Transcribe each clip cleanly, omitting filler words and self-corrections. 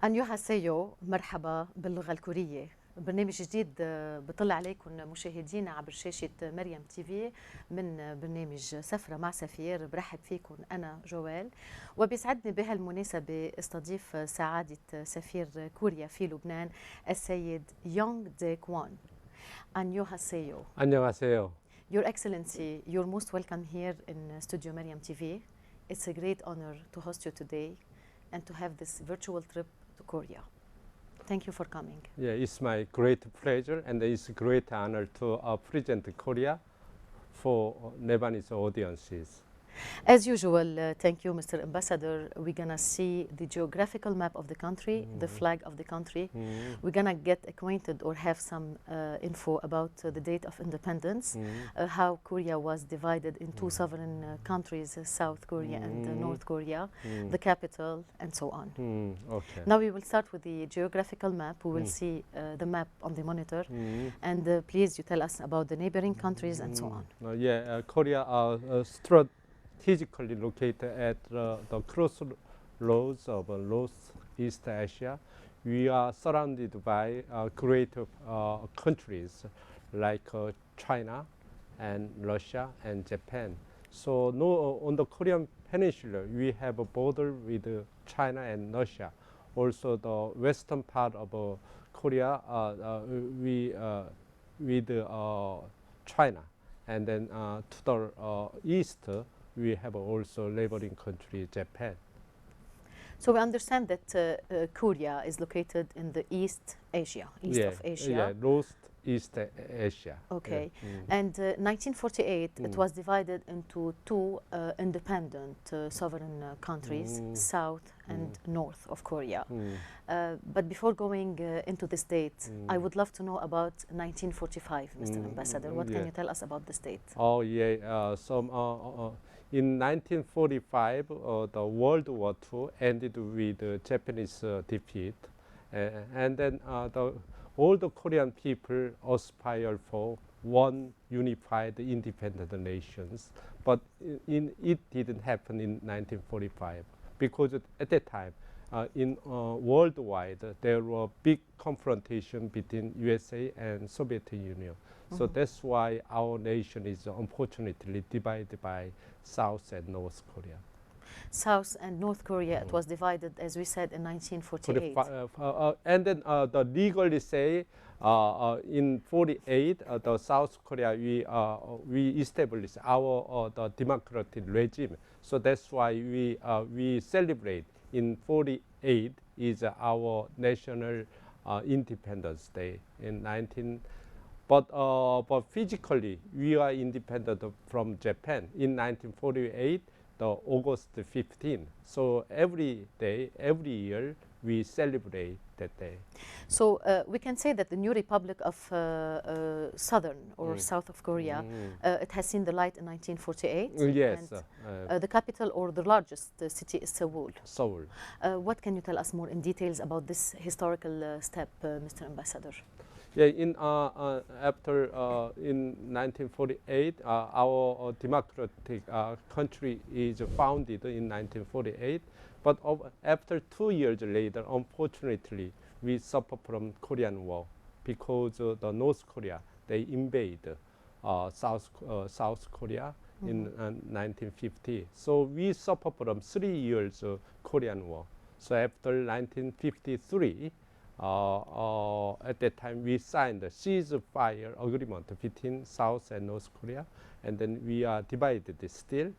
안녕하세요 مرحبا باللغة الكورية. برنامج جديد بطل عليكم مشاهدينا عبر شاشة مريم تي في من برنامج سفرة مع سفير. برحب فيكم أنا جويل، وبيسعدني بهالمناسبة استضيف سعادة سفير كوريا في لبنان السيد يونغ كوون. 안녕하세요. 안녕하세요. Your Excellency, you're most welcome here in Studio Mariam TV. It's a great honor to host you today and to have this virtual trip to Korea. Thank you for coming. Yeah, it's my great pleasure and it's a great honor to present Korea for Lebanese audiences. As usual, thank you, Mr. Ambassador. We're gonna see the geographical map of the country, the flag of the country. We're gonna get acquainted or have some info about the date of independence, how Korea was divided in two sovereign countries, South Korea and North Korea, the capital, and so on. Okay. Now we will start with the geographical map. We will see the map on the monitor, and please you tell us about the neighboring countries and so on. Korea strategically located at the crossroads of Northeast Asia. We are surrounded by great countries like China and Russia and Japan. So on the Korean Peninsula, we have a border with China and Russia. Also, the western part of Korea, with China, and then to the east, we have also neighboring country Japan. So we understand that Korea is located in the East Asia, east of Asia. Yeah, Northeast Asia. Okay, and 1948 it was divided into two independent sovereign countries, South and North of Korea. But before going into this date, I would love to know about 1945, Mr. Ambassador. What can you tell us about this date? Oh yeah, in 1945, the World War II ended with Japanese defeat, and then all the Korean people aspire for one unified, independent nations. But it didn't happen in 1945 because at that time, in worldwide, there were big confrontation between USA and Soviet Union. So that's why our nation is unfortunately divided by South and North Korea. South and North Korea, it was divided, as we said, in 1948. And then the legally say in 48, the South Korea we established our the democratic regime. So that's why we celebrate in 48 is our national Independence Day in 19. But physically, we are independent from Japan in 1948, the August 15. So every day, every year, we celebrate that day. So we can say that the new Republic of Southern or South of Korea, it has seen the light in 1948. Yes. And the capital or the largest city is Seoul. Seoul. What can you tell us more in details about this historical step, Mr. Ambassador? Yeah, after in 1948, our democratic country is founded in 1948. But after 2 years later, unfortunately, we suffer from Korean War because the North Korea they invade South Korea in 1950. So we suffer from 3 years Korean War. So after 1953. At that time, we signed a ceasefire agreement between South and North Korea, and then we are divided still.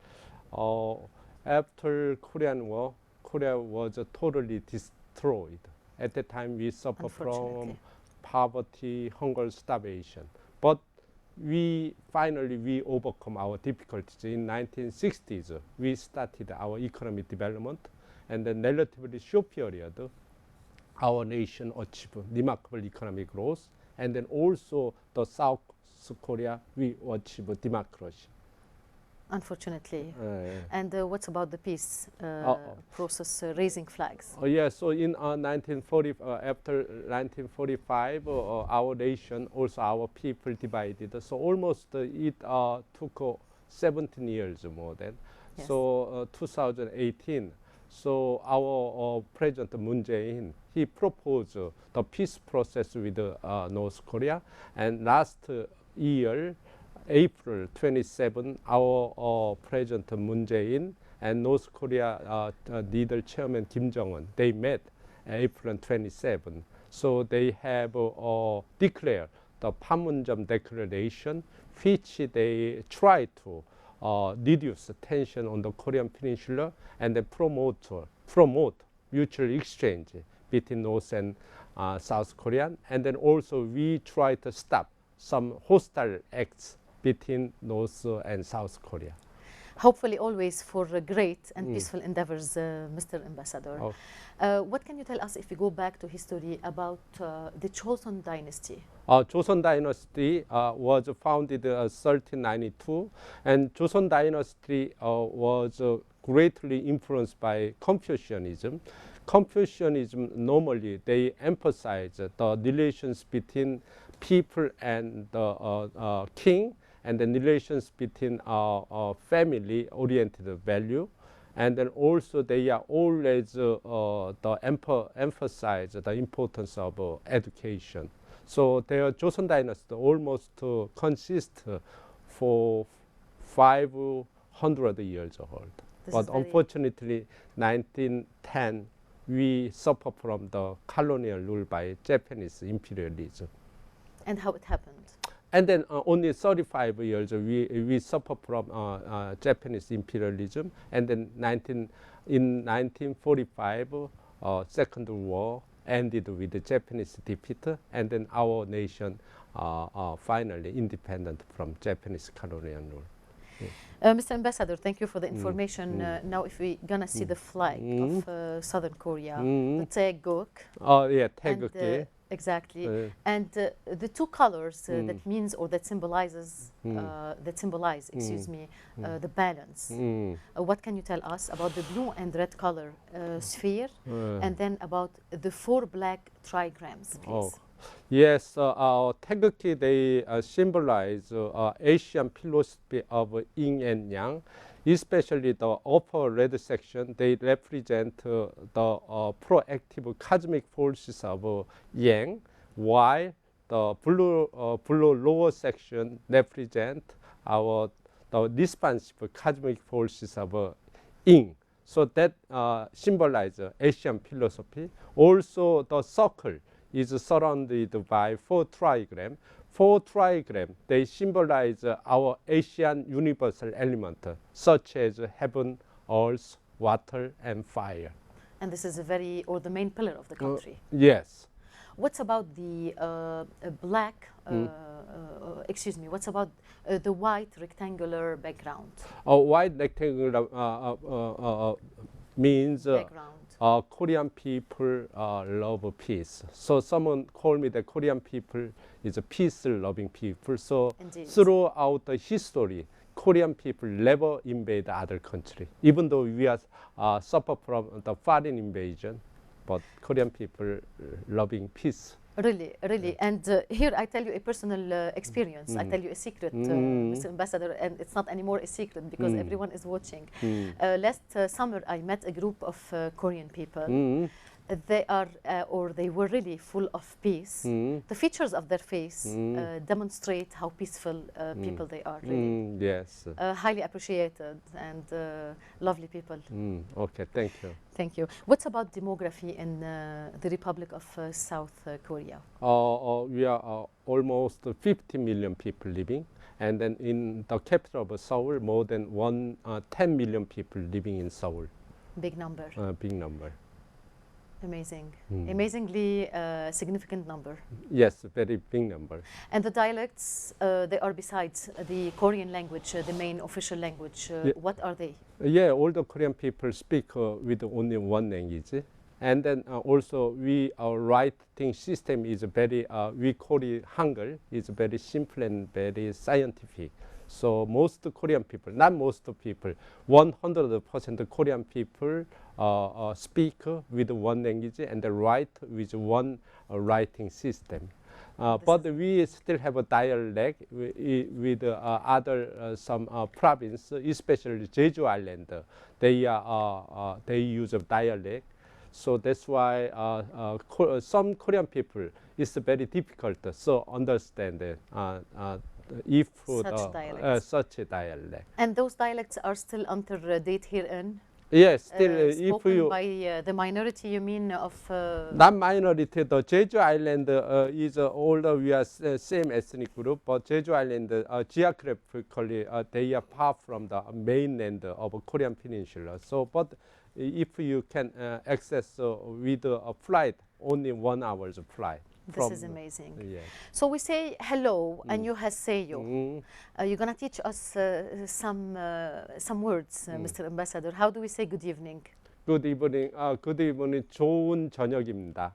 After Korean War, Korea was totally destroyed. At that time, we suffered from poverty, hunger, starvation. But we finally overcome our difficulties. In 1960s, we started our economic development, and then relatively short period, our nation achieved remarkable economic growth, and then also the South Korea we achieved democracy. Unfortunately. And what's about the peace process, raising flags? Yeah, so in 1940, after 1945, our nation, also our people divided. So almost it took 17 years more than. Yes. So 2018. So our President Moon Jae-in, he proposed the peace process with North Korea. And last year, April 27, our President Moon Jae-in and North Korea leader Chairman Kim Jong-un, they met April 27. So they have declared the Panmunjom Declaration, which they try to reduce tension on the Korean Peninsula and then promote mutual exchange between North and South Korea. And then also we try to stop some hostile acts between North and South Korea. Hopefully always for great and peaceful endeavors, Mr. Ambassador. Oh. What can you tell us if we go back to history about the Joseon dynasty? Joseon dynasty was founded 1392, and Joseon dynasty was greatly influenced by Confucianism. Confucianism normally they emphasize the relations between people and the king, and the relations between family-oriented value, and then also they are always emphasize the importance of education. So their Joseon dynasty almost consists for 500 years old. But unfortunately, 1910 we suffer from the colonial rule by Japanese imperialism. And how it happened? And then only 35 years we suffer from Japanese imperialism. And then in 1945, Second World War ended with the Japanese defeat, and then our nation finally independent from Japanese colonial rule. Mr. Ambassador, thank you for the information. Now, if we're gonna see the flag of Southern Korea, the Taeguk. Oh yeah, Taeguk. Exactly, and the two colors that means or that symbolizes excuse me, the balance. What can you tell us about the blue and red color sphere, and then about the 4 black trigrams, please? Oh. Yes, Taeguk they symbolize Asian philosophy of yin and yang. Especially the upper red section, they represent the proactive cosmic forces of yang, while the blue lower section represent the responsive cosmic forces of yin. So that symbolizes Asian philosophy. Also, the circle is surrounded by 4 trigrams. 4 trigrams, they symbolize our Asian universal element, such as heaven, earth, water, and fire. And this is the main pillar of the country. Yes. What's about the black, excuse me, what's about the white rectangular background? White rectangular means Korean people love peace. So someone called me that Korean people is a peace-loving people. So Indeed. Throughout the history, Korean people never invade other country. Even though we are suffer from the foreign invasion, but Korean people loving peace. Really, really. And here I tell you a personal experience. I tell you a secret, Mr. Ambassador, and it's not anymore a secret because everyone is watching. Last summer, I met a group of Korean people. They are, or they were really full of peace. The features of their face demonstrate how peaceful people they are, really. Yes. Highly appreciated and lovely people. Okay, thank you. Thank you. What's about demography in the Republic of South Korea? We are almost 50 million people living. And then in the capital of Seoul, more than 10 million people living in Seoul. Big number. Big number. Amazing. Amazingly significant number. Yes, very big number. And the dialects, they are besides the Korean language, the main official language. What are they? Yeah, all the Korean people speak with only one language. And then also our writing system is very, we call it Hangul, it's very simple and very scientific. So most Korean people, not most people, 100% Korean people speak with one language and write with one writing system. But we still have a dialect with other some province, especially Jeju Island. They use a dialect, so that's why some Korean people it's very difficult so understand if such a dialect. And those dialects are still under date here in? Yes, still if spoken you by the minority, you mean of? not minority, the Jeju Island is although we are same ethnic group, but Jeju Island geographically they are far from the mainland of Korean Peninsula. So, but if you can access with a flight, only 1 hour's flight. This is amazing. Yes. So we say hello, and you haseyo. You're gonna teach us some words, Mr. Ambassador. How do we say good evening? Good evening. Good evening. 좋은 저녁입니다.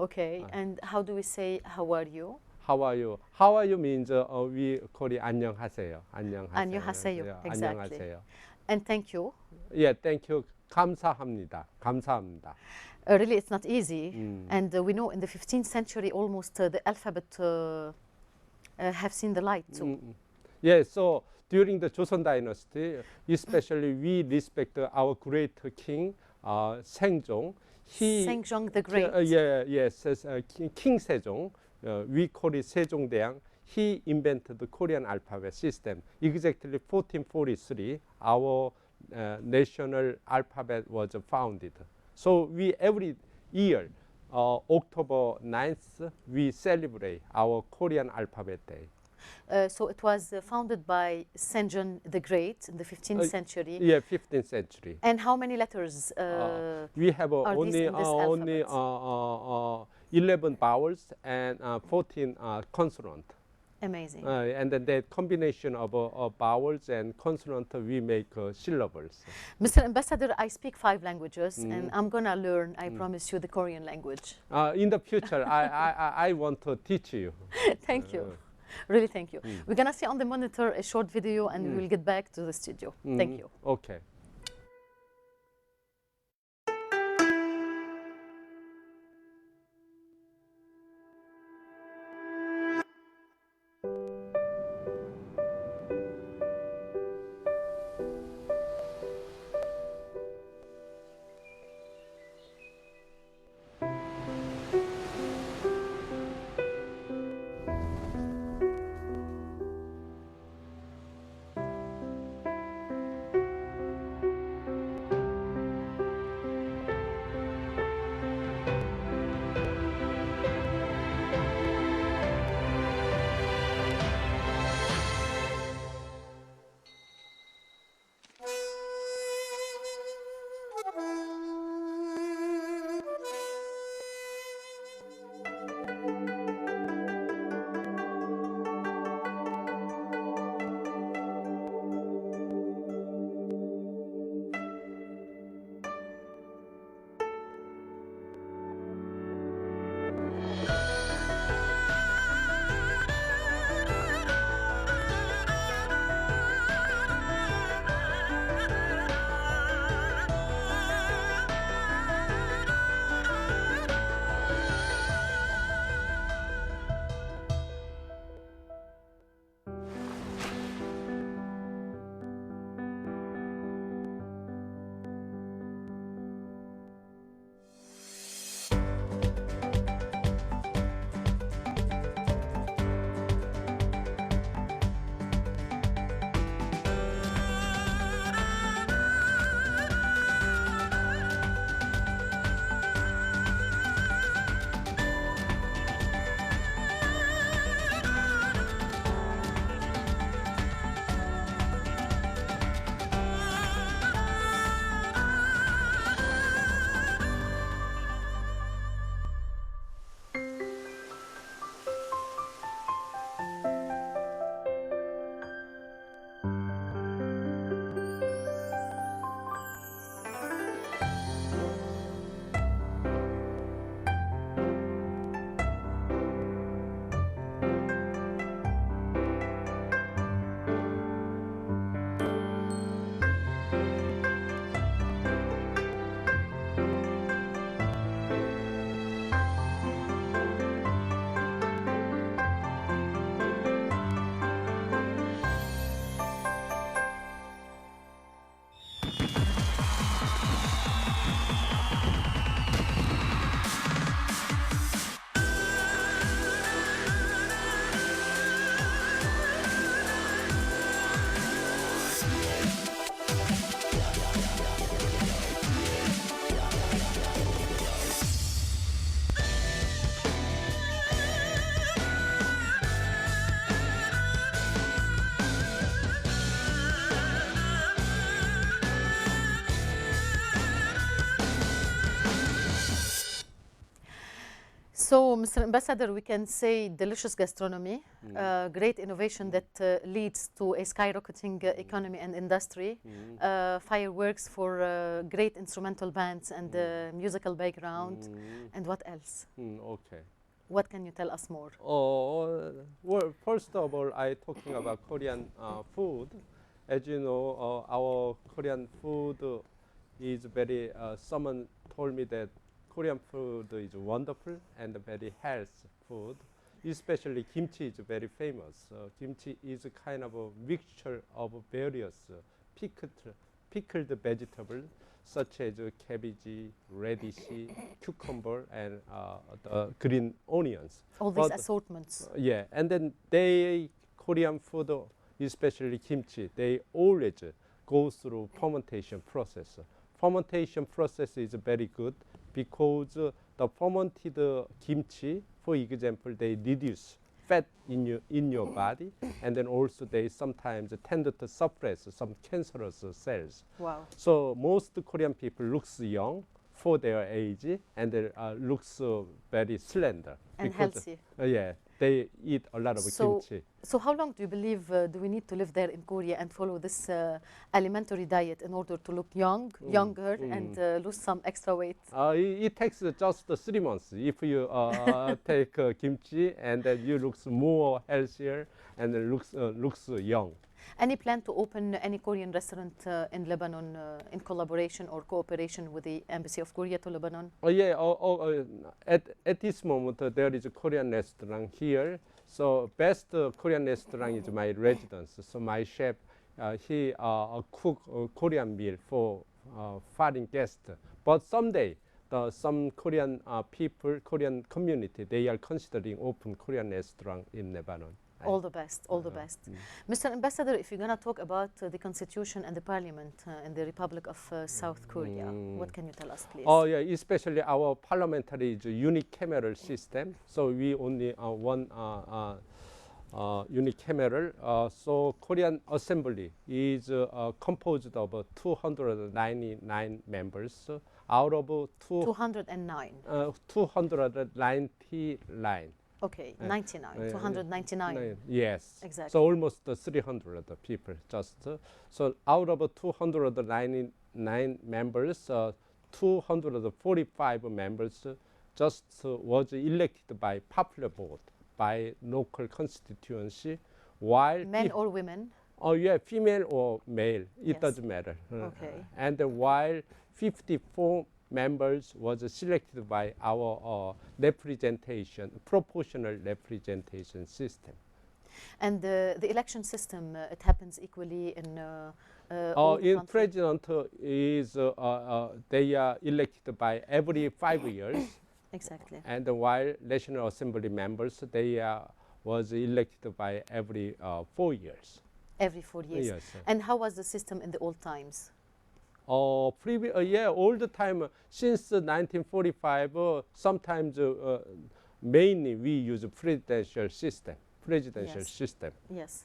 Okay. And how do we say how are you? How are you? How are you means we call it 안녕하세요. 안녕하세요. 안녕하세요. Yeah, Exactly. 안녕하세요. And thank you. Yeah, thank you. 감사합니다. 감사합니다. Really, it's not easy. And we know in the 15th century, almost the alphabet have seen the light. So. Yeah, so during the Joseon Dynasty, especially we respect our great king, Seong종. Seong종 the Great. Yes, King Sejong. We call it Sejongdaeng. He invented the Korean alphabet system. Exactly 1443, our national alphabet was founded. So we every year, October 9th, we celebrate our Korean Alphabet Day. So it was founded by Seong종 the Great in the 15th century. Yeah, 15th century. And how many letters we have only 11 vowels and 14 consonants. Amazing. And then that combination of vowels and consonant we make syllables. Mr. Ambassador, I speak 5 languages and I'm gonna learn, I promise you, the Korean language. In the future, I want to teach you. Thank you. Really, thank you. We're gonna see on the monitor a short video and we'll get back to the studio. Thank you. Okay. So, Mr. Ambassador, we can say delicious gastronomy, great innovation that leads to a skyrocketing economy and industry, fireworks for great instrumental bands and musical background, and what else? Okay. What can you tell us more? Well, first of all, I talking about Korean food. As you know, our Korean food is very. Someone told me that Korean food is wonderful and very healthy food. Especially kimchi is very famous. Kimchi is a kind of a mixture of various pickled vegetables such as cabbage, radish, cucumber, and the green onions. All these assortments. Yeah, and then Korean food, especially kimchi, they always go through fermentation process. Fermentation process is very good because the fermented kimchi, for example, they reduce fat in your body, and then also they sometimes tend to suppress some cancerous cells. Wow. So most Korean people looks young for their age, and they looks very slender And healthy. Yeah, they eat a lot of kimchi. So how long do you believe do we need to live there in Korea and follow this alimentary diet in order to look younger, and lose some extra weight? It takes just 3 months if you take kimchi, and then you looks more healthier and looks young. Any plan to open any Korean restaurant in Lebanon in collaboration or cooperation with the Embassy of Korea to Lebanon? At this moment there is a Korean restaurant here. So best Korean restaurant is my residence. So my chef, he cook Korean meal for foreign guests. But someday, some Korean people, Korean community, they are considering open Korean restaurant in Lebanon. All the best, all the best. Mr. Ambassador, if you're going to talk about the constitution and the parliament in the Republic of South Korea, what can you tell us, please? Oh, yeah, especially our parliamentary is a unicameral system. So we only one unicameral. So Korean Assembly is composed of 299 members out of 209. 299. Okay, 99, 299. Yes. Exactly. So almost 300 people just. So out of 299 members, 245 members just was elected by popular vote by local constituency, while men or women? Oh yeah, female or male, it Yes. doesn't matter. Okay. And while 54 members was selected by our representation, proportional representation system. And the election system, it happens equally in all the In country? president is they are elected by every 5 years, Exactly. and while National Assembly members they was elected by every 4 years. Every 4 years. Yes. And how was the system in the old times? All the time since 1945. Sometimes mainly we use a presidential system. Yes.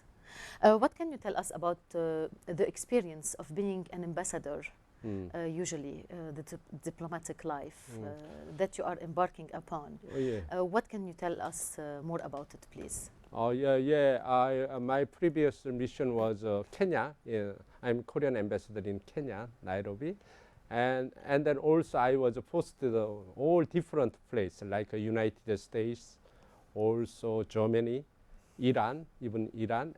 What can you tell us about the experience of being an ambassador? Usually, the diplomatic life that you are embarking upon. What can you tell us more about it, please? My previous mission was Kenya. I'm Korean ambassador in Kenya, Nairobi, and then also I was posted all different places like United States, also Germany, Iran,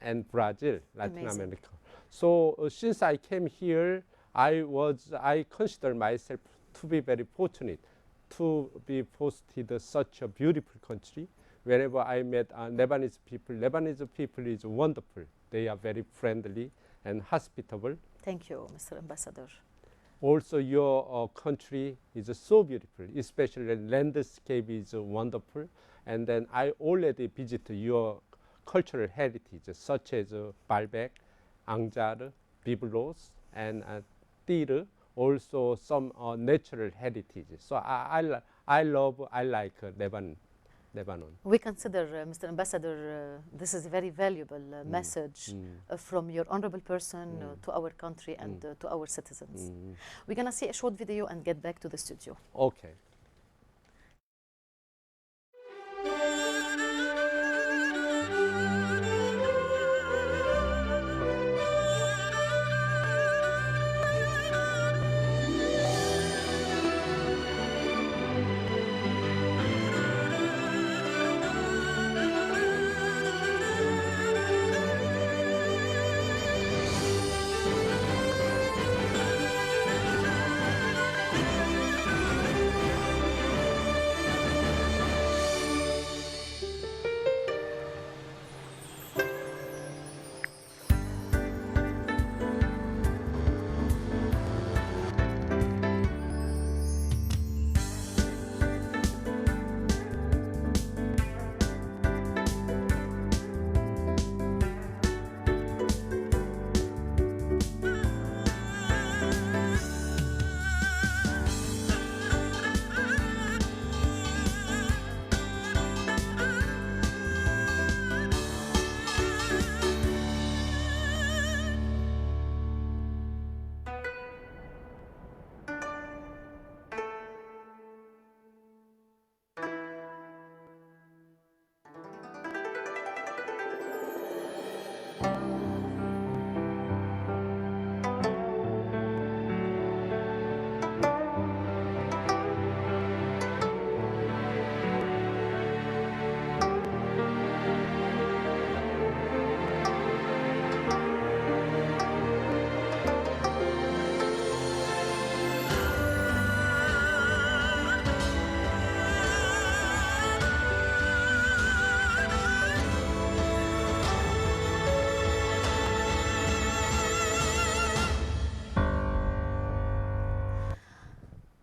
and Brazil, Latin Amazing. America. So since I came here, I consider myself to be very fortunate to be posted such a beautiful country. Wherever I met Lebanese people is wonderful. They are very friendly and hospitable. Thank you, Mr. Ambassador. Also, your country is so beautiful, especially the landscape is wonderful. And then I already visited your cultural heritage, such as Baalbek, Angjar, Byblos, and Tir, also some natural heritage. So I like Lebanon. We consider, Mr. Ambassador, this is a very valuable message from your honorable person to our country and to our citizens. We're going to see a short video and get back to the studio. Okay.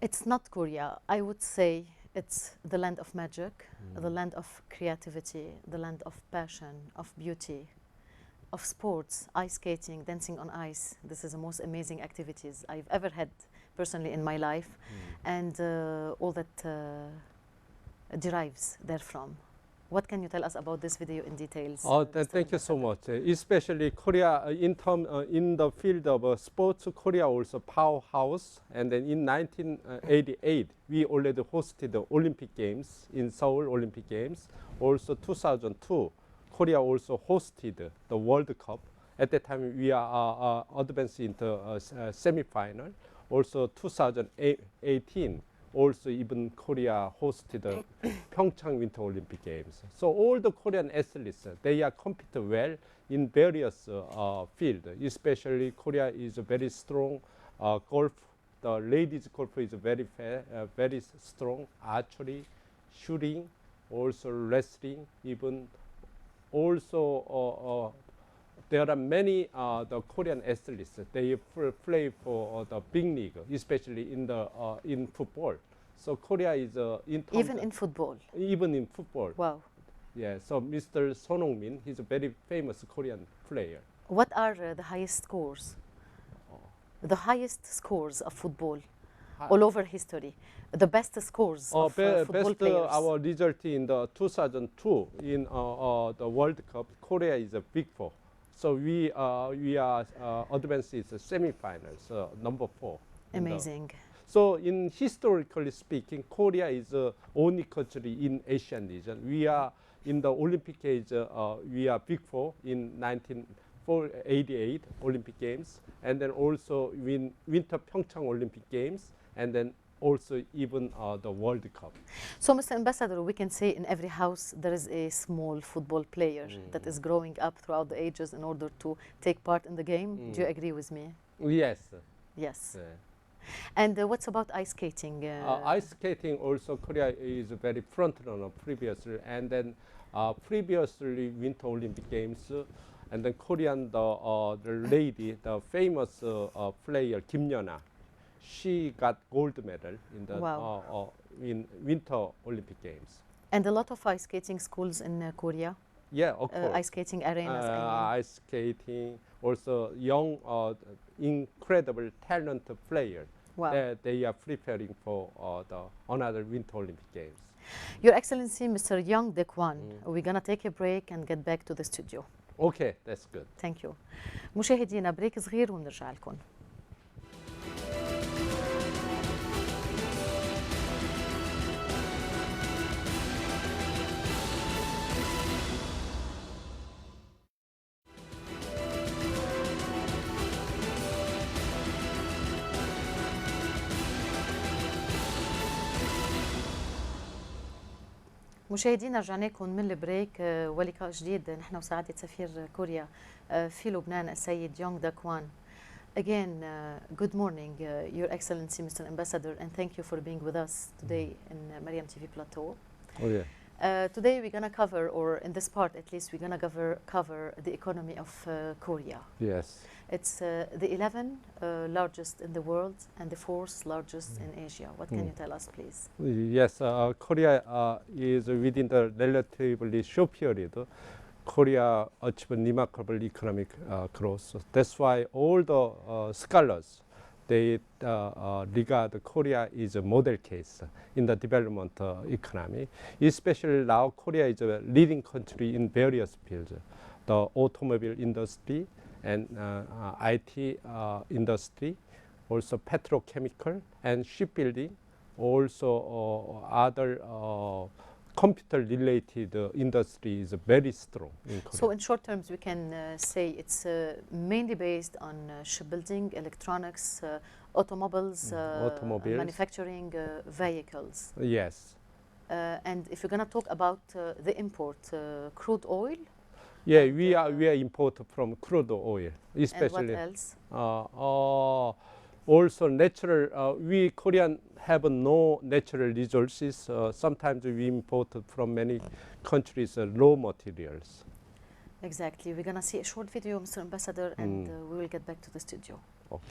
It's not Korea. I would say it's the land of magic, the land of creativity, the land of passion, of beauty, of sports, ice skating, dancing on ice. This is the most amazing activities I've ever had personally in my life, and all that derives therefrom. What can you tell us about this video in details? Thank you so much. Especially Korea, in the field of sports, Korea also powerhouse. And then in 1988, we already hosted the Olympic Games in Seoul Olympic Games. Also 2002, Korea also hosted the World Cup. At that time, we are advanced into semi-final. Also 2018. Also, even Korea hosted the Pyeongchang Winter Olympic Games. So all the Korean athletes, they are compete well in various fields. Especially Korea is a very strong golf. The ladies golf is very strong. Archery, shooting, also wrestling, even also there are many the Korean athletes. They play for the big league, especially in football. So Korea is even in football. Even in football. Wow. Yeah. So Mr. Son Heung-min, he's a very famous Korean player. What are the highest scores? The highest scores of football all over history. The best scores of football players. Our result in the 2002 in the World Cup, Korea is a big four. So we are advanced in the semi-finals, number 4. Amazing. So in historically speaking, Korea is the only country in Asian region. We are in the Olympic age. We are big four in 1988 Olympic Games, and then also Winter Pyeongchang Olympic Games, and then also even the World Cup. So, Mr. Ambassador, we can say in every house there is a small football player that is growing up throughout the ages in order to take part in the game. Do you agree with me? Yes. Yes. And what's about ice skating? Ice skating also Korea is very front runner previously, and then previously Winter Olympic Games, and then Korean the lady, the famous player Kim Yeona. She got gold medal in the in Winter Olympic Games. And a lot of ice skating schools in Korea. Yeah, of course. Ice skating arenas. Ice skating, also young, incredible, talented player. Wow. They are preparing for another Winter Olympic Games. Your Excellency, Mr. Yong Kwon, we're gonna take a break and get back to the studio. Okay, that's good. Thank you. مشاهدينا بريك صغير ونرجع لكم. مشاهدينا رجعنا لكم من البريك ولقاء جديد نحن وسعادة سفير كوريا في لبنان السيد يونغ كوون. Again, good morning, Your Excellency, Mr. Ambassador, and thank you for being with us today in Mariam TV Plateau. Oh yeah. Today we're going to cover, or in this part at least, we're going to cover the economy of Korea. Yes. It's the 11th largest in the world and the 4th largest in Asia. What can you tell us, please? Yes, Korea is within the relatively short period. Korea achieved remarkable economic growth. That's why all the scholars, they regard Korea is a model case in the development economy. Especially now, Korea is a leading country in various fields. The automobile industry and IT industry, also petrochemical and shipbuilding, also other computer-related industry is very strong in Korea. So in short terms, we can say it's mainly based on shipbuilding, electronics, automobiles, manufacturing, vehicles. Yes. And if you're going to talk about the import, crude oil. Yeah, we are imported from crude oil, especially. And what else? Also natural. We Korean have no natural resources. Sometimes we import from many countries raw materials. Exactly. We're gonna see a short video, Mr. Ambassador, and we will get back to the studio. Okay.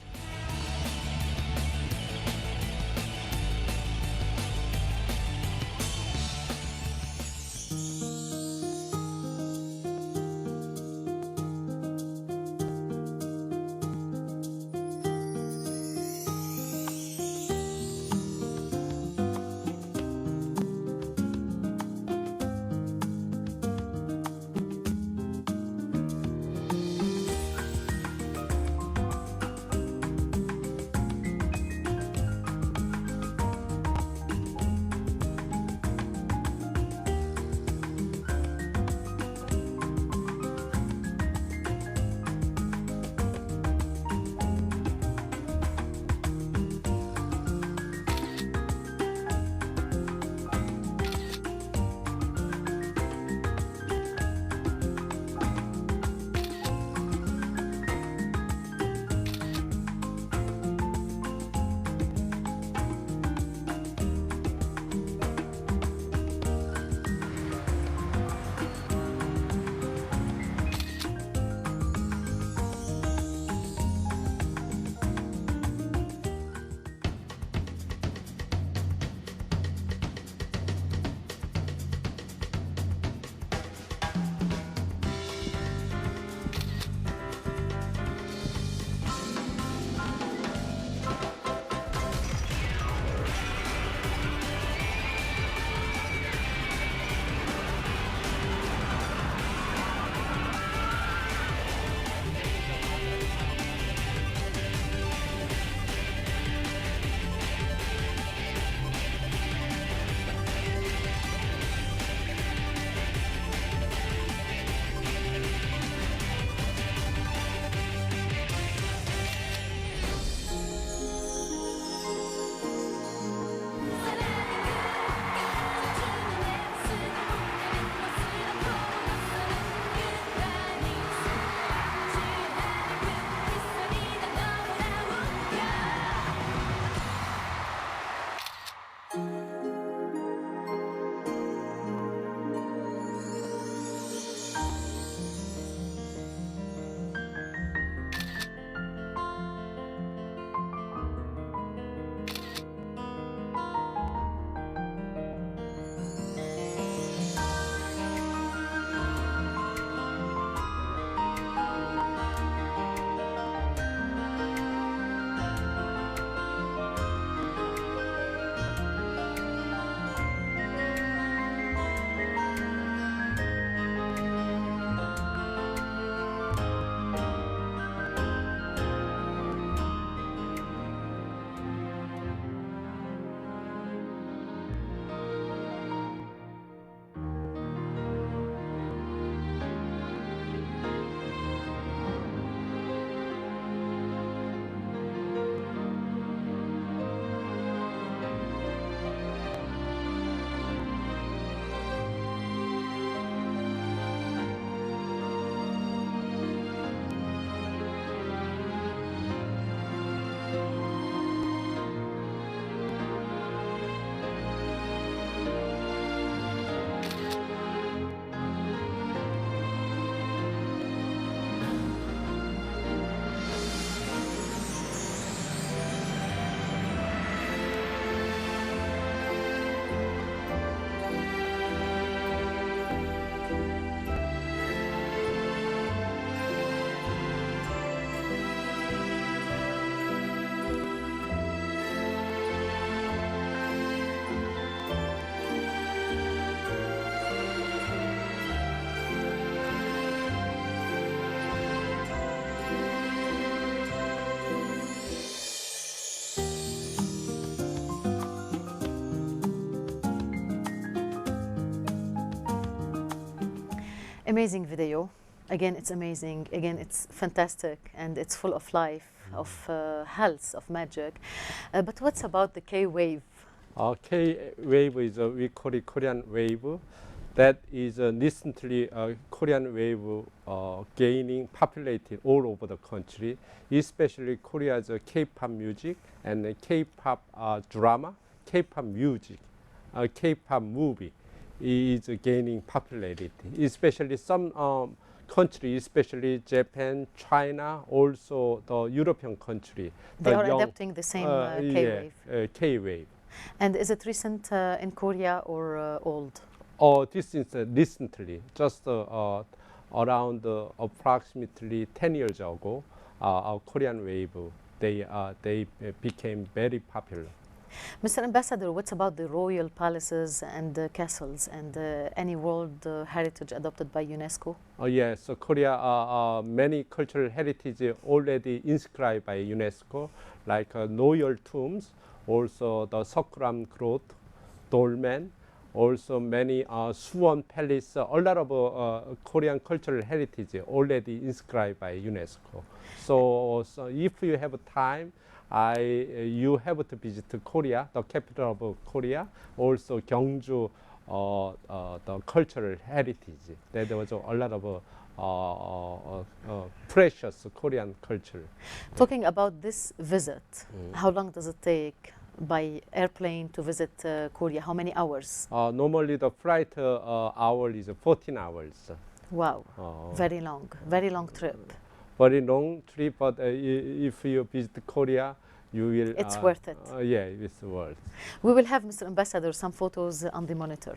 Amazing video. Again, it's amazing. Again, it's fantastic, and it's full of life, of health, of magic. But what's about the K-wave? K-wave is we call it Korean wave. That is recently Korean wave gaining populated all over the country, especially Korea's K-pop music and K-pop drama, K-pop music, K-pop movie is gaining popularity, especially some countries, especially Japan, China, also the European country. They are adapting the same K-wave. Yeah, K-wave. And is it recent in Korea or old? This is recently, just around approximately 10 years ago, Korean wave, they became very popular. Mr. Ambassador, what's about the royal palaces and castles and any world heritage adopted by UNESCO? Yes, so Korea, many cultural heritage already inscribed by UNESCO, like royal tombs, also the Seokram Grot, Dolmen, also many Suwon Palace, a lot of Korean cultural heritage already inscribed by UNESCO. So if you have time, you have to visit Korea, the capital of Korea, also Gyeongju, the cultural heritage. There was a lot of precious Korean culture. Talking about this visit, how long does it take by airplane to visit Korea? How many hours? Normally the flight hour is 14 hours. Wow, very long trip. Very long trip, but if you visit Korea, you will. It's worth it. Yeah, it's worth. We will have, Mr. Ambassador, some photos on the monitor.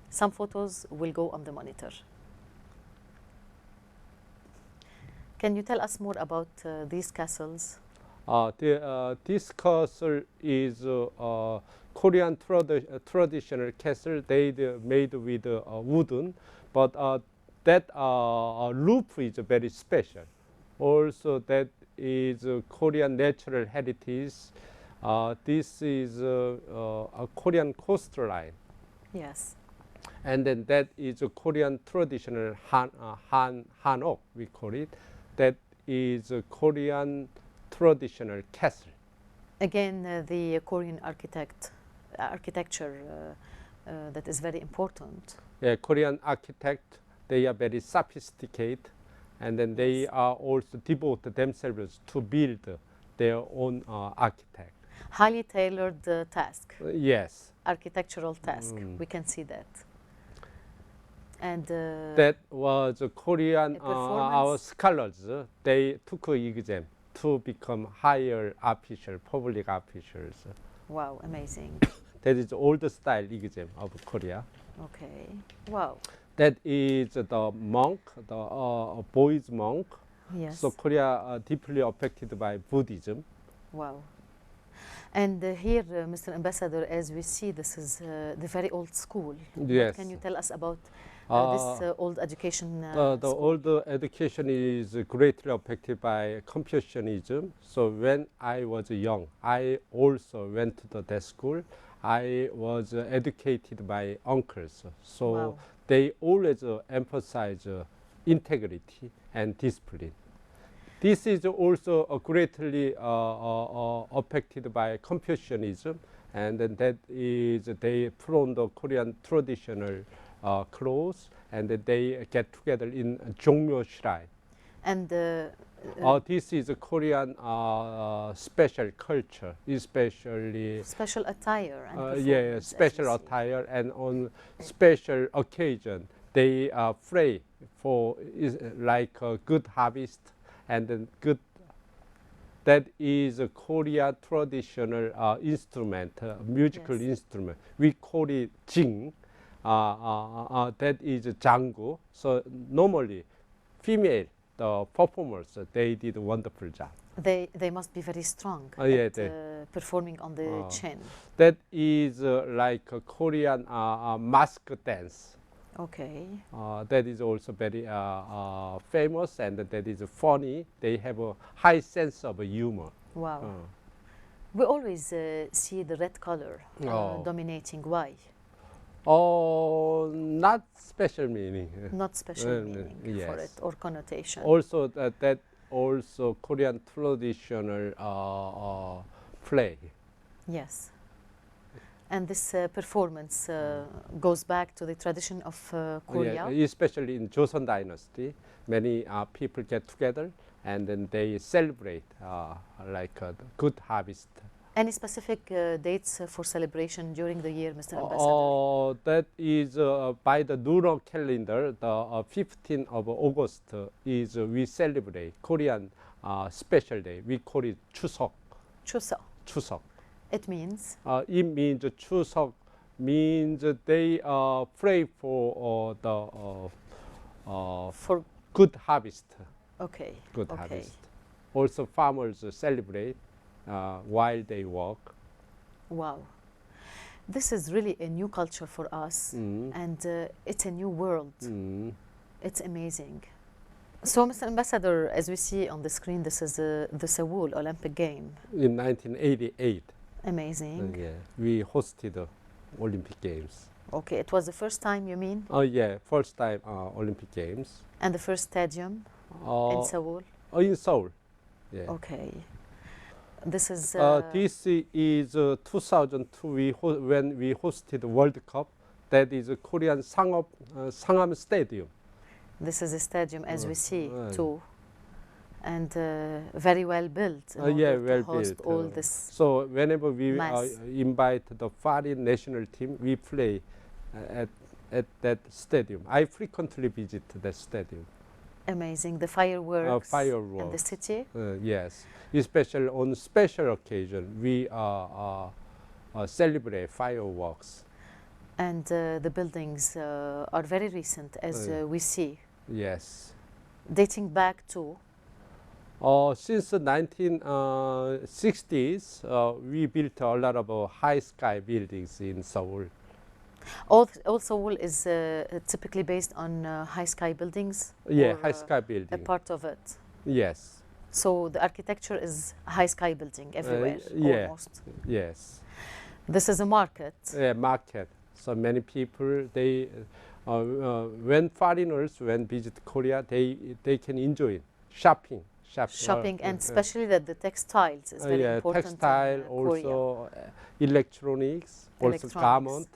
Some photos will go on the monitor. Can you tell us more about these castles? This castle is Korean traditional castle. They made with wooden, but that roof is very special. Also, that is Korean natural heritage. This is a Korean coastline. Yes. And then that is a Korean traditional hanok, we call it. That is a Korean traditional castle. Again, the Korean architecture that is very important. Yeah, Korean architect, they are very sophisticated, and then they are also devote themselves to build their own architect. Highly tailored task. Yes. Architectural task. We can see that. And that was Korean our scholars. They took an exam to become higher official, public officials. Wow, amazing. That is old style exam of Korea. Okay. Wow. That is the monk, the boys monk. Yes. So Korea deeply affected by Buddhism. Wow. And here, Mr. Ambassador, as we see, this is the very old school. Yes. What can you tell us about this old education the old education is greatly affected by Confucianism. So when I was young, I also went to that school. I was educated by uncles. So wow. They always emphasize integrity and discipline. This is also greatly affected by Confucianism, and then that is they put on the Korean traditional clothes, and they get together in Jongmyo shrine. And this is a Korean special culture, especially special attire and yeah, special attire, and on special occasion they pray for like a good harvest and then good. That is a Korea traditional instrument, musical instrument. We call it jing. That is jangu. So normally, female the performers they did a wonderful job. They must be very strong Yeah, at performing on the chin. That is like a Korean mask dance. Okay. That is also very famous, and that is funny. They have a high sense of humor. Wow. We always see the red color dominating. Why? Oh, not special meaning. Not special meaning for yes. it or connotation. Also, that also Korean traditional play. Yes. And this performance goes back to the tradition of Korea. Yeah, especially in Joseon Dynasty, many people get together and then they celebrate like a good harvest. Any specific dates for celebration during the year, Mr. Ambassador? That is by the lunar calendar, the 15th of August is we celebrate Korean special day. We call it Chuseok. Chuseok. Chuseok. It means? It means Chuseok means they pray for For good harvest. okay. Good okay. harvest. Also, farmers celebrate while they work. Wow. This is really a new culture for us, and it's a new world. It's amazing. So, Mr. Ambassador, as we see on the screen, this is the Seoul Olympic game. In 1988, Amazing. yeah, we hosted the Olympic Games. Okay, it was the first time, you mean? Oh yeah, first time Olympic Games. And the first stadium in Seoul? Oh, in Seoul. Yeah. Okay. This is... this is 2002 when we hosted the World Cup. That is a Korean Sangam Stadium. This is a stadium, as we see, too. And very well built in Yeah, order well to host built. all this. So whenever we mass. invite the foreign national team, we play at that stadium. I frequently visit that stadium. Amazing. The fireworks, Fireworks. in the city. Yes, especially on special occasion, we celebrate fireworks. And the buildings are very recent, as we see, Yes. dating back to Since the 1960s, we built a lot of high sky buildings in Seoul. all Seoul is typically based on high sky buildings. Yeah, or, high sky a building. part of it. Yes. So the architecture is high sky building everywhere, yeah. almost. Yes. This is a market. Yeah, market. So many people they when foreigners visit Korea, they can enjoy shopping. Shopping, and especially that the textiles is very important. Textile, in Korea. also electronics, also garment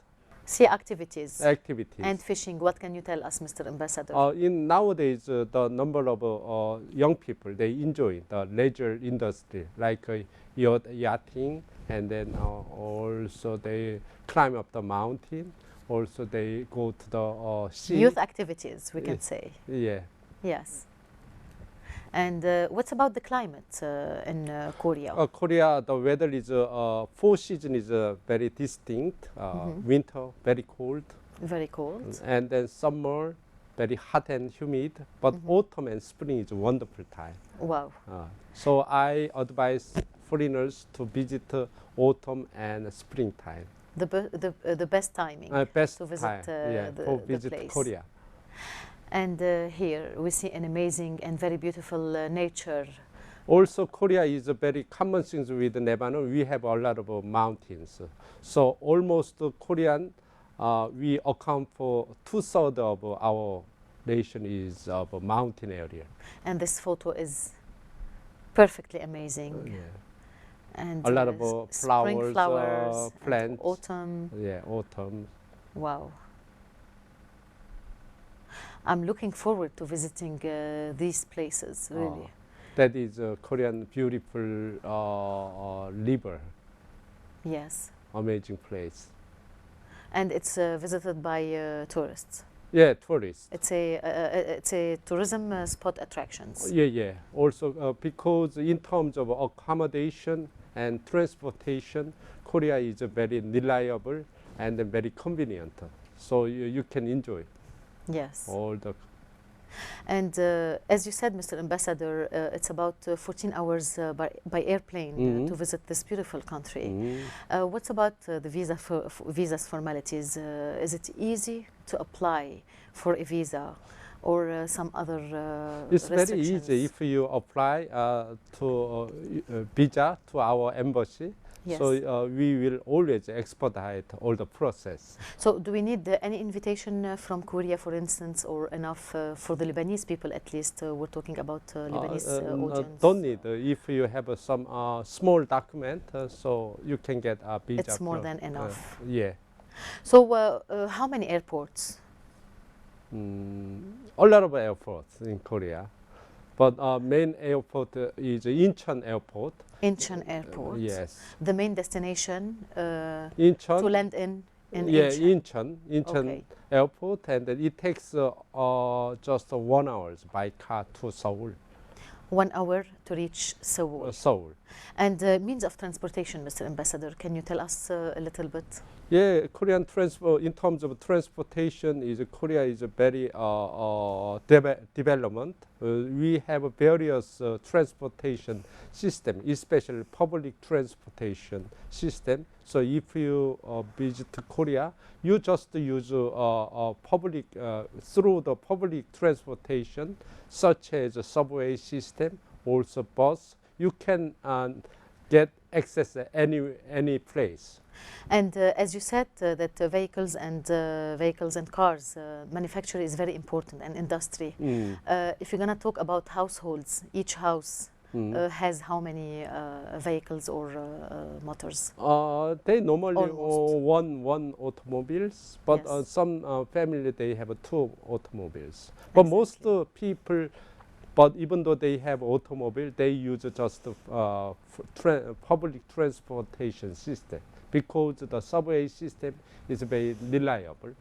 Sea activities. activities. And fishing. What can you tell us, Mr. Ambassador? In nowadays, the number of young people they enjoy the leisure industry like yachting, and then also they climb up the mountain. Also, they go to the sea. Youth activities, we can say. Yeah. Yes. And what's about the climate in Korea? Korea, the weather is 4 seasons is very distinct. Winter, very cold, Very cold. and then summer, very hot and humid. But autumn and spring is a wonderful time. Wow. So I advise foreigners to visit autumn and springtime. The best timing Best to visit time, the to visit place. Korea. And here we see an amazing and very beautiful nature. Also, Korea is a very common thing with Lebanon. We have a lot of mountains. So almost Korean, we account for 2/3 of our nation is of a mountain area. And this photo is perfectly amazing. And A lot of spring flowers, and plants. autumn. Yeah, autumn. Wow. I'm looking forward to visiting these places, really. That is a Korean beautiful river. Yes. Amazing place. And it's visited by tourists. Yeah, tourists. It's a tourism spot attractions. Yeah. Also, because in terms of accommodation and transportation, Korea is very reliable and very convenient. So you can enjoy Yes. all the. And as you said, Mr. Ambassador, it's about 14 hours by airplane to visit this beautiful country. What's about the visas formalities? Is it easy to apply for a visa or some other It's very restrictions? easy if you apply to visa to our embassy. Yes. So we will always expedite all the process. So do we need any invitation from Korea, for instance, or enough for the Lebanese people at least? We're talking about Lebanese audience. Don't need. If you have some small document, so you can get a visa. It's more than enough. Yeah. So how many airports? A lot of airports in Korea. But main airport is Incheon Airport. Incheon Airport. Yes. The main destination Incheon. to land in Yeah, Incheon. Incheon Okay. Airport, and it takes just 1 hour by car to Seoul. 1 hour to reach Seoul. Seoul. And means of transportation, Mr. Ambassador, can you tell us a little bit? Yeah, Korean transport in terms of transportation is Korea is a very development. We have various transportation system, especially public transportation system. So if you visit Korea, you just use public through the public transportation, such as a subway system, also bus. You can get access any place. And as you said, that vehicles and cars manufacture is very important, and industry. If you're going to talk about households, each house has how many vehicles or motors? They normally Almost. one automobiles, but Yes. some family they have 2 automobiles. But most people, but even though they have automobile, they use just public transportation system, because the subway system is very reliable,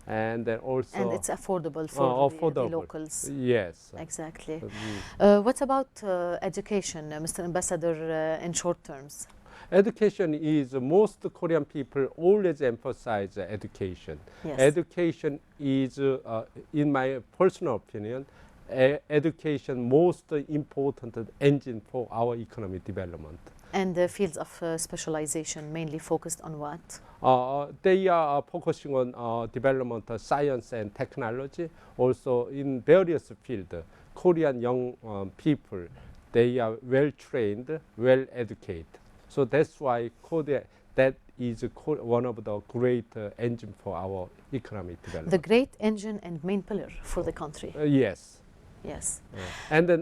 and then also And it's affordable for the affordable. locals. Yes. Exactly. What about education, Mr. Ambassador, in short terms? Education is most Korean people always emphasize education. Yes. Education is, in my personal opinion, education most important engine for our economic development. And the fields of specialization mainly focused on what? They are focusing on development of science and technology. Also in various fields, Korean young people, they are well trained, well educated. So that's why Korea, that is one of the great engine for our economic development. The great engine and main pillar for the country. Yes. Yes. And then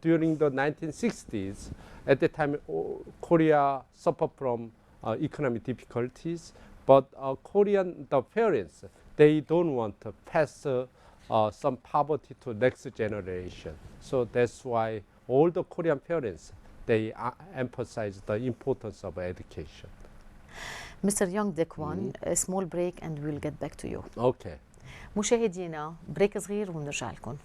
during the 1960s, at the time, Korea suffered from economic difficulties, but the parents, they don't want to pass some poverty to next generation. So that's why all the Korean parents, they emphasize the importance of education. Mr. Young Kwoon, a small break and we'll get back to you. Okay. مشاهدينا بريك صغير ونرجع لكم.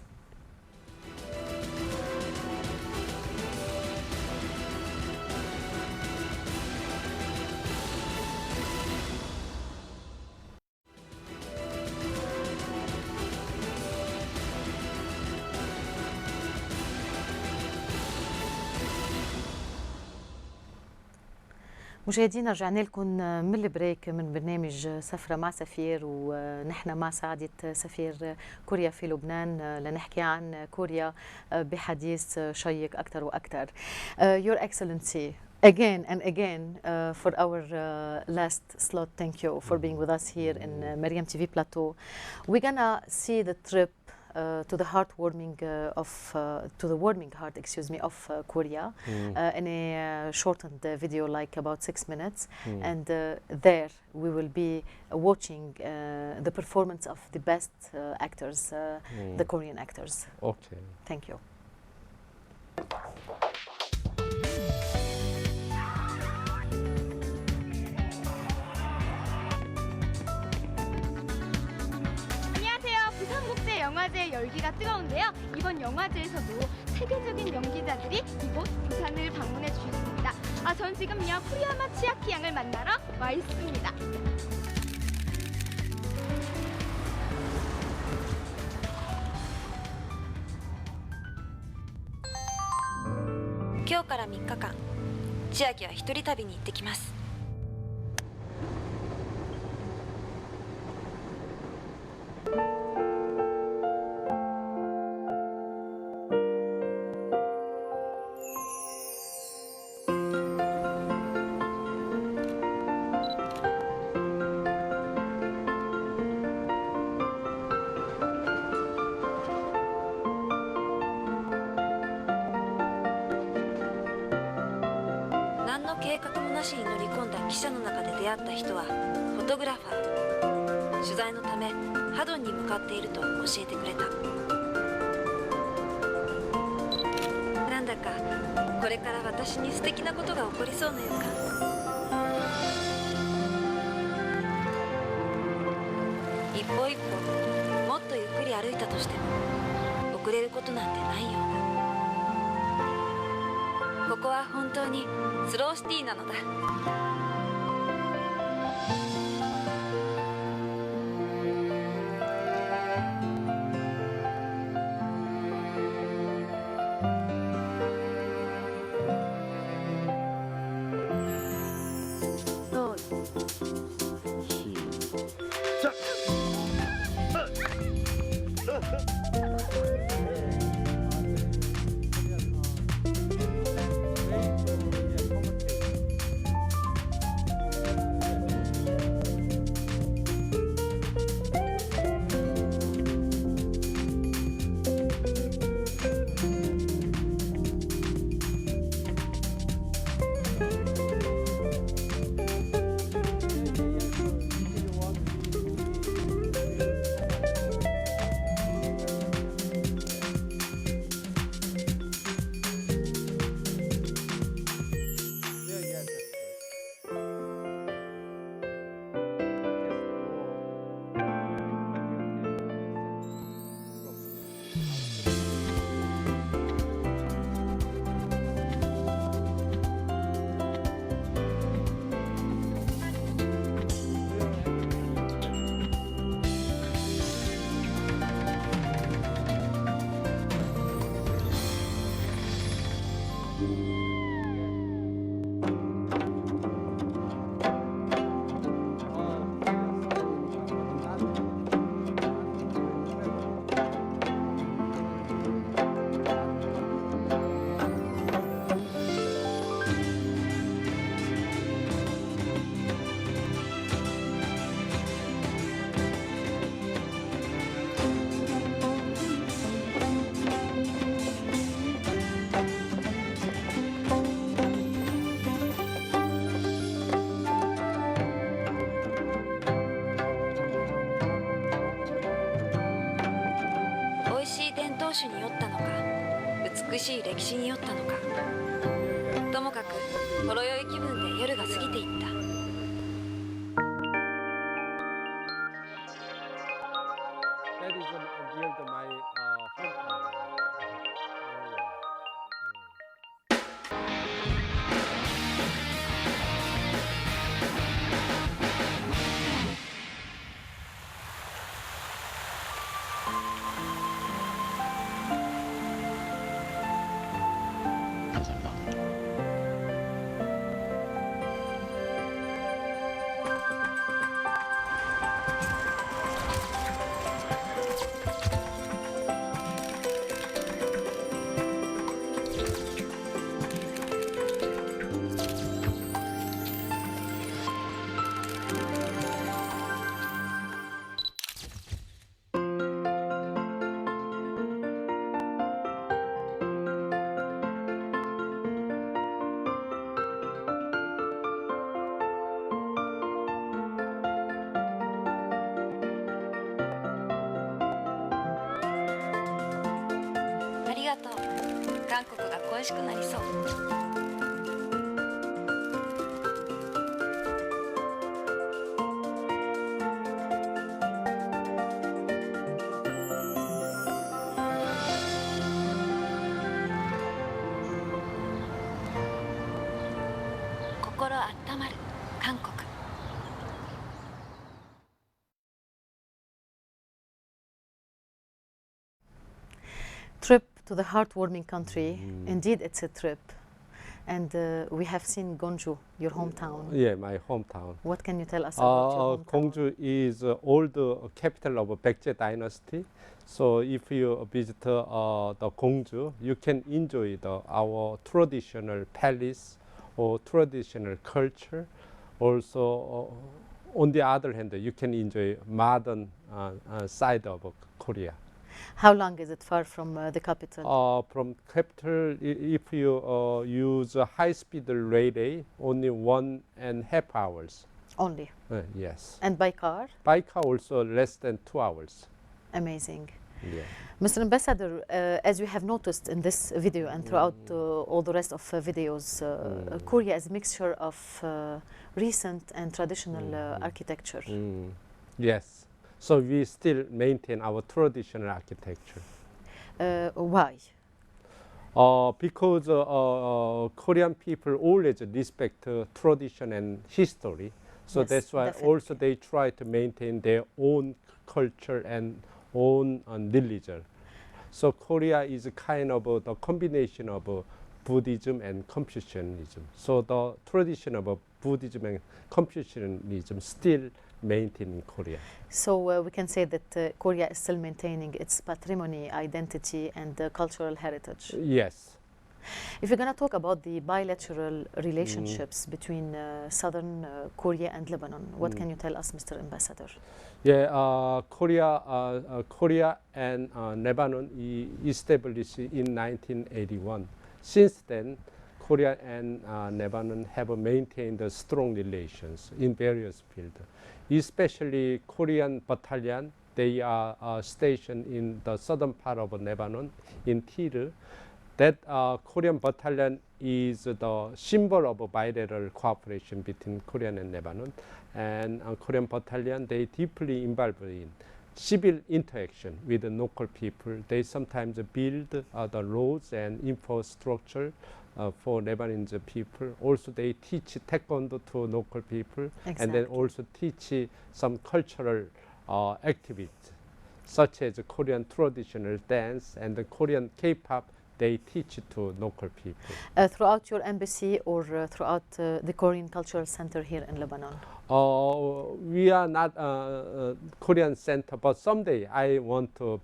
مشاهدينا رجعنا لكم من البريك من برنامج سفرة مع سفير، ونحن مع سعادة سفير كوريا في لبنان لنحكي عن كوريا بحديث شيق أكثر وأكثر. Your Excellency, again and again for our last slot, thank you for being with us here in Mariam TV Plateau. We're gonna see the trip to the heartwarming to the warming heart, of Korea in a shortened video, like about 6 minutes, and there we will be watching the performance of the best actors, the Korean actors. Okay. Thank you. 영화제 열기가 뜨거운데요. 이번 영화제에서도 세계적인 연기자들이 이곳 부산을 방문해 주셨습니다. 전 지금요 프리아마 치아키 양을 만나러 와 있습니다. 今日から3日間、千秋は一人旅に行ってきます。何の計画もなしに乗り込んだ汽車の中で出会った人はフォトグラファー。取材のためハドンに向かっていると教えてくれた。なんだかこれから私に素敵なことが起こりそうな予感。一歩一歩もっとゆっくり歩いたとしても遅れることなんてないような。ここは本当にスローシティなのだ。種に酔ったのか、美しい歴史に酔ったのか、ともかくほろ酔い気分で夜が過ぎていった。ありがとう。韓国が恋しくなりそう。心温まる韓国。Trip to the heartwarming country. Indeed, it's a trip. And we have seen Gwangju, your hometown. Yeah, my hometown. What can you tell us about your hometown? Gwangju is old capital of Baekje dynasty. So if you visit the Gwangju, you can enjoy our traditional palace or traditional culture. Also, on the other hand, you can enjoy modern side of Korea. How long is it far from the capital? From capital, if you use a high-speed railway, only 1.5 hours. Only. Yes. And by car? By car also less than 2 hours. Amazing. Yeah. Mr. Ambassador, as you have noticed in this video and throughout all the rest of videos, Korea is a mixture of recent and traditional architecture. Yes. So we still maintain our traditional architecture. Why? Because Korean people always respect tradition and history. So Yes, that's why definitely. also they try to maintain their own culture and own religion. So Korea is a kind of the combination of Buddhism and Confucianism. So the tradition of Buddhism and Confucianism still maintained in Korea. So we can say that Korea is still maintaining its patrimony, identity, and cultural heritage. Yes. If you're going to talk about the bilateral relationships between southern Korea and Lebanon, what can you tell us, Mr. Ambassador? Yeah, Korea and Lebanon established in 1981. Since then, Korea and Lebanon have maintained strong relations in various fields. Especially Korean battalion, they are stationed in the southern part of Lebanon, in Tir. That Korean battalion is the symbol of bilateral cooperation between Korea and Lebanon. And Korean battalion, they deeply involved in civil interaction with the local people. They sometimes build the roads and infrastructure for Lebanese people. Also, they teach taekwondo to local people. Exactly. And then also teach some cultural activities, such as Korean traditional dance and the Korean K-pop. They teach to local people. Throughout your embassy or throughout the Korean Cultural Center here in Lebanon? We are not Korean center, but someday I want to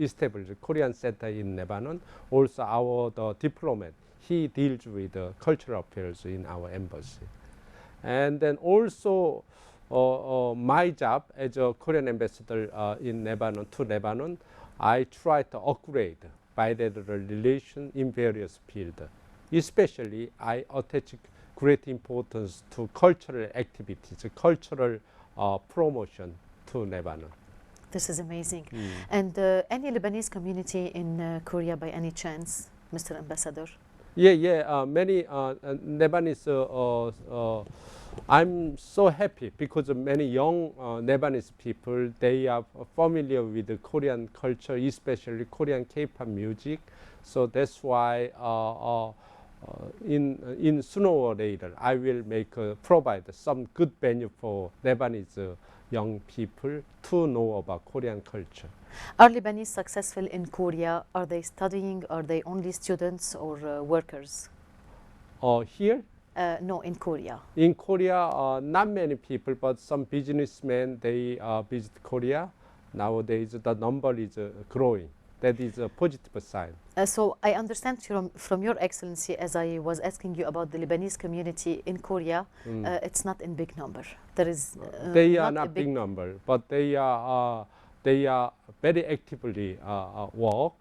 establish a Korean center in Lebanon. Also, the diplomat, he deals with cultural affairs in our embassy. And then also my job as a Korean ambassador in Lebanon, to Lebanon, I try to upgrade bilateral relations in various fields. Especially, I attach great importance to cultural activities, cultural promotion to Lebanon. This is amazing. And any Lebanese community in Korea by any chance, Mr. Ambassador? Yeah. Many Lebanese. I'm so happy because many young Lebanese people, they are familiar with the Korean culture, especially Korean K-pop music. So that's why in sooner or later I will provide some good venue for Lebanese young people to know about Korean culture. Are Lebanese successful in Korea? Are they studying? Are they only students or workers? Here? No, in Korea. In Korea, not many people, but some businessmen, they visit Korea. Nowadays, the number is growing. That is a positive sign. So I understand from Your Excellency, as I was asking you about the Lebanese community in Korea, it's not in big number. There is they are not big number, but they are very actively work.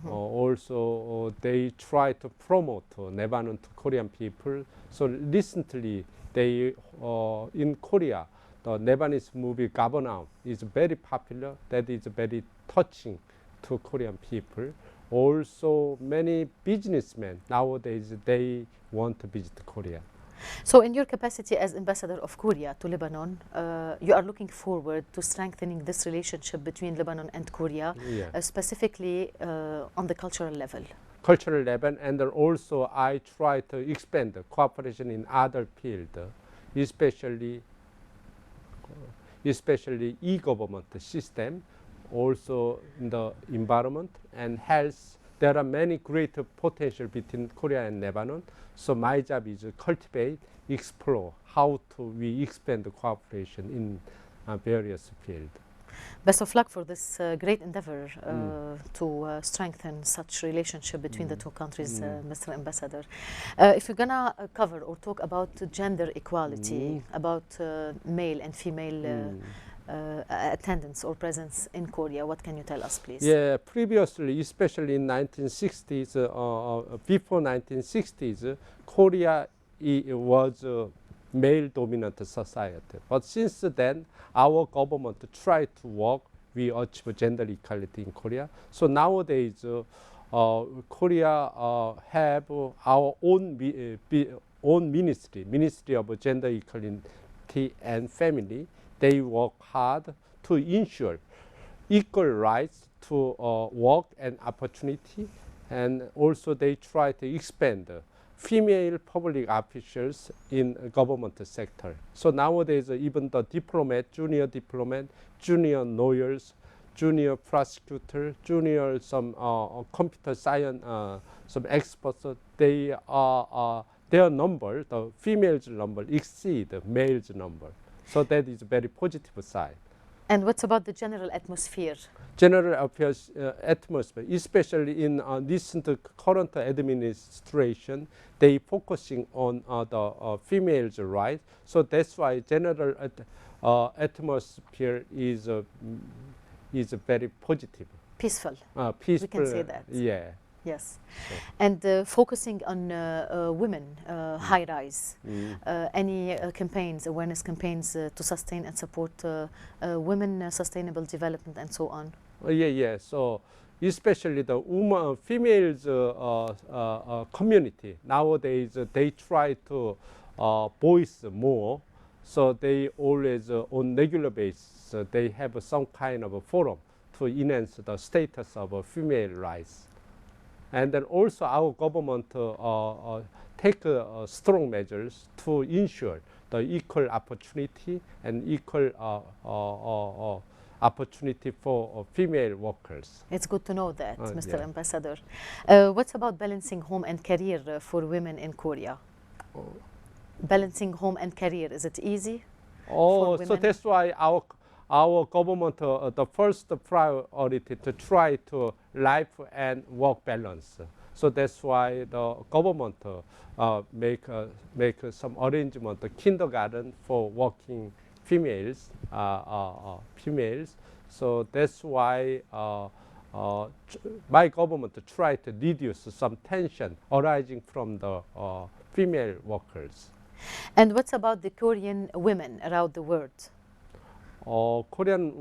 Also, they try to promote Lebanon to Korean people. So recently, they in Korea, the Lebanese movie Gabonaum is very popular. That is very touching to Korean people. Also, many businessmen nowadays, they want to visit Korea. So in your capacity as ambassador of Korea to Lebanon, you are looking forward to strengthening this relationship between Lebanon and Korea, specifically on the cultural level. Cultural level, and then also I try to expand the cooperation in other fields, especially e-government system, also in the environment and health. There are many great potential between Korea and Lebanon. So my job is to cultivate, explore how we expand the cooperation in various fields. Best of luck for this great endeavor to strengthen such relationship between the two countries, Mr. Ambassador. If you're gonna cover or talk about gender equality, about male and female attendance or presence in Korea. What can you tell us, please? Yeah, previously, especially in 1960s, before 1960s, Korea was a male-dominant society. But since then, our government tried to work. We achieve gender equality in Korea. So nowadays, Korea have our own ministry, Ministry of Gender Equality and Family. They work hard to ensure equal rights to work and opportunity, and also they try to expand female public officials in government sector. So nowadays, even the junior lawyers, junior prosecutor, junior some computer science, some experts, they are their number, the females' number exceed the males' number. So that is a very positive side. And what's about the general atmosphere? General affairs atmosphere, especially in recent current administration, they focusing on the females' rights. So that's why general atmosphere is very positive. Peaceful. Peaceful. We can say that. Yeah. Yes. And focusing on women, high rise, any campaigns, awareness campaigns to sustain and support women sustainable development and so on? Yeah. So especially the females community, nowadays they try to voice more. So they always, on regular basis, they have some kind of a forum to enhance the status of female rights. And then also our government take strong measures to ensure the equal opportunity and equal opportunity for female workers. It's good to know that, Mr. Yeah. Ambassador. What's about balancing home and career for women in Korea? Balancing home and career, is it easy? For So women? that's why our government, the first priority to try to life and work balance. So that's why the government make some arrangement, the kindergarten for working females. So that's why my government try to reduce some tension arising from the female workers. And what's about the Korean women around the world? Korean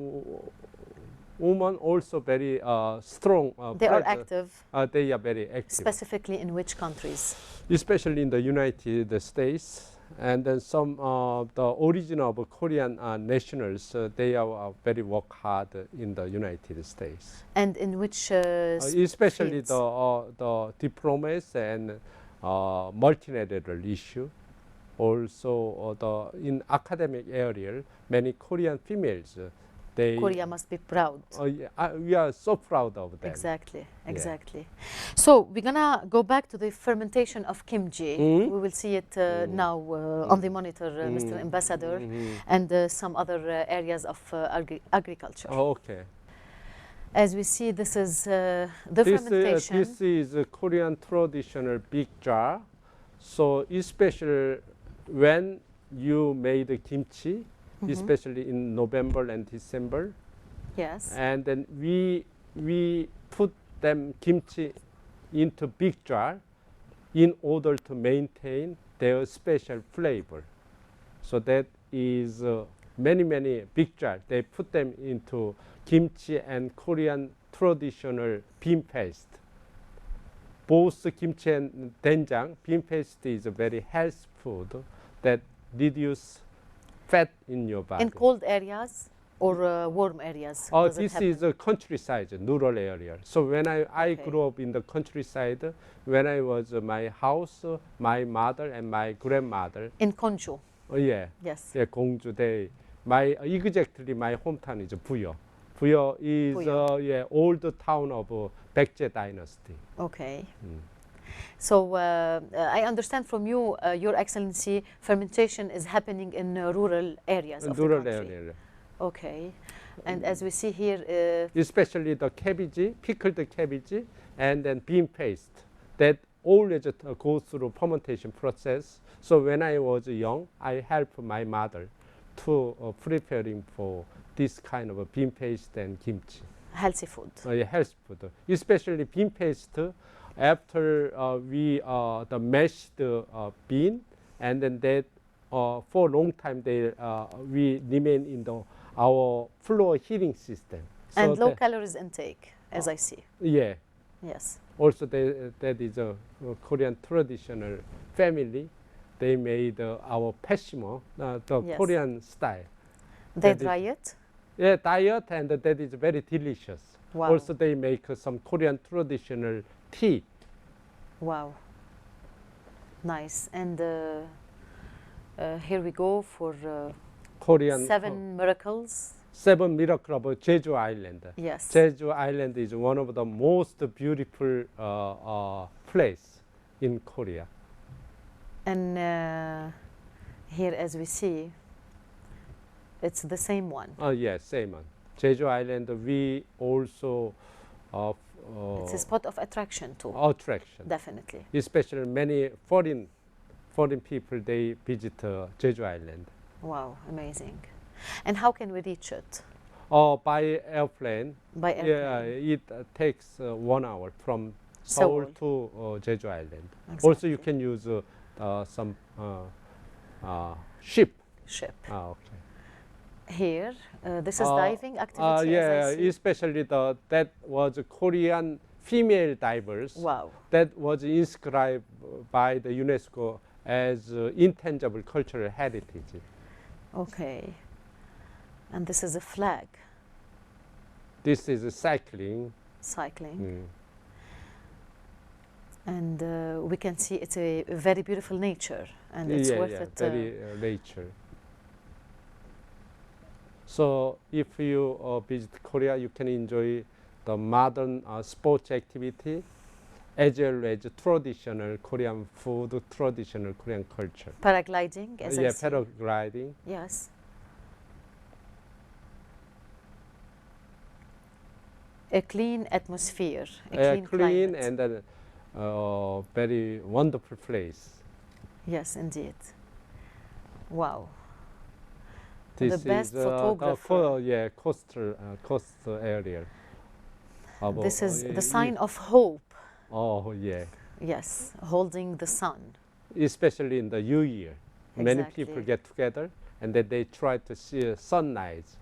women also very strong. They are active, They are very active, specifically in which countries? especially in the United States. And then some of the original of Korean nationals, they are very work hard in the United States. And in which Especially fields? the diplomats and multilateral issue. Also, in academic area, many Korean females, they Korea must be proud. we are so proud of them. Exactly. So we're gonna go back to the fermentation of kimchi. We will see it now on the monitor, Mr. Ambassador, and some other areas of agriculture. Okay. As we see, this is the fermentation. This is a Korean traditional big jar. So especially when you made the kimchi, especially in November and December, Yes. and then we put them kimchi into big jar in order to maintain their special flavor. So that is many big jar. They put them into kimchi and Korean traditional bean paste. Both kimchi and doenjang, bean paste is a very healthy food that reduce fat in your body. In cold areas or warm areas? does it This happen? is a countryside, rural area. So when I Okay. grew up in the countryside, when I was my house, my mother and my grandmother. In Konju. Yeah, Yes. Gongju. Exactly my hometown is Buyo. Buyo is Buyo. old town of Baekje dynasty. Okay. So I understand from you, Your Excellency, fermentation is happening in rural areas of Rural the country. area. Okay. And as we see here, Especially the cabbage, pickled cabbage, and then bean paste that always go through fermentation process. So when I was young, I helped my mother to preparing for this kind of bean paste and kimchi. Healthy food. Yeah, health food, especially bean paste. After we the mashed bean, and then that for a long time they we remain in our flour heating system. And low calories intake, as I see. Yeah. Yes. Also, that is a Korean traditional family. They made our pashimo, the Yes. Korean style. They That is- dry it. Yeah, diet, and that is very delicious. Wow. Also, they make some Korean traditional tea. Wow. Nice. And here we go for Korean seven miracles. seven miracle of Jeju Island. Yes. Jeju Island is one of the most beautiful place in Korea. And here, as we see, it's the same one. Yes, same one. Jeju Island, we also It's a spot of attraction too. attraction. Definitely. Especially many foreign people, they visit Jeju Island. Wow, amazing. And how can we reach it? By airplane. By Yeah, airplane? it takes 1 hour from Seoul to Jeju Island. Also, you Exactly. can use some ship. Ship. Okay. Here, this is diving activity. Yeah, as I see. especially that was Korean female divers. Wow. That was inscribed by the UNESCO as intangible cultural heritage. Okay. And this is a flag, This is cycling. cycling. And we can see it's a very beautiful nature, and it's Yeah, worth yeah, it. very nature. So if you visit Korea, you can enjoy the modern sports activity as well as traditional Korean food, traditional Korean culture. Paragliding, as I Yeah, see. paragliding. Yes. A clean atmosphere, a clean Clean climate. and very wonderful place. Yes, indeed. Wow. This best is photographer. coastal area. This is the sign of hope. Oh yeah, Yes, holding the sun. especially in the New Year, many Exactly. people get together and then they try to see sunrise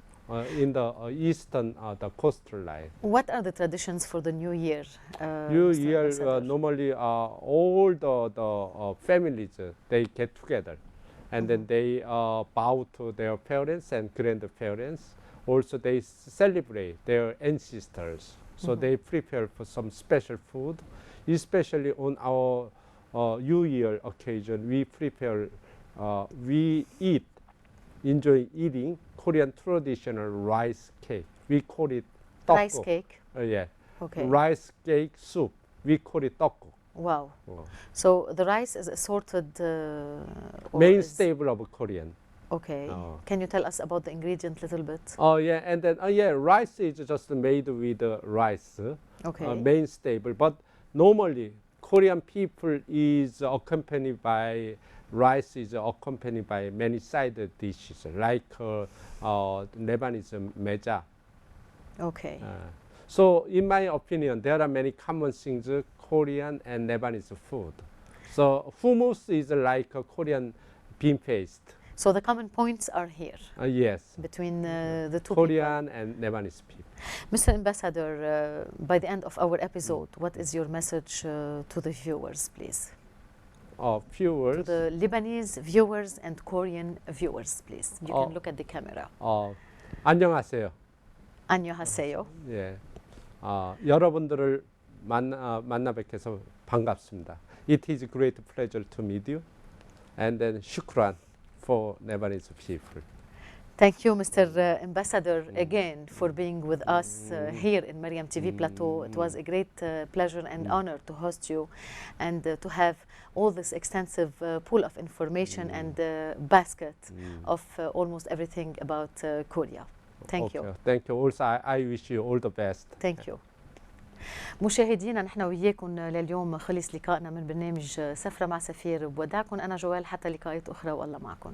in the eastern the coastal line. What are the traditions for the New Year? New Mr. Year Ambassador? normally all the families they get together, and then they bow to their parents and grandparents. Also, they celebrate their ancestors. So they prepare for some special food, especially on our New Year occasion. We prepare, we enjoy eating Korean traditional rice cake. We call it tteokguk. Rice cake. Yeah, Okay. rice cake soup. We call it tteokguk. Wow. Oh. So the rice is assorted. Or Main is- staple of Korean. Okay. Oh. Can you tell us about the ingredient a little bit? Oh yeah, and then rice is just made with rice. Okay. Main staple, but normally Korean people is accompanied by rice is accompanied by many side dishes like Lebanese meja. Okay. So in my opinion, there are many common things Korean and Lebanese food. So hummus is like a Korean bean paste. So the common points are here Yes, between the two Korean and Lebanese people. people. Mr. Ambassador, by the end of our episode, what is your message to the viewers, please? Few To words. the Lebanese viewers and Korean viewers, please. You Oh. can look at the camera. 안녕하세요. 안녕하세요. 예, 여러분들을 만나 뵙게서 반갑습니다. It is a great pleasure to meet you, and then shukran for Lebanese people. Thank you, Mr. Ambassador, again for being with us here in Mariam TV Plateau. It was a great pleasure and honor to host you and to have all this extensive pool of information and basket of almost everything about Korea. Thank you. Thank you. Also, I wish you all the best. Thank you. مشاهدينا نحن وياكم لليوم خلص لقائنا من برنامج سفرة مع سفير. بودعكم أنا جويل حتى لقاءات أخرى والله معكم.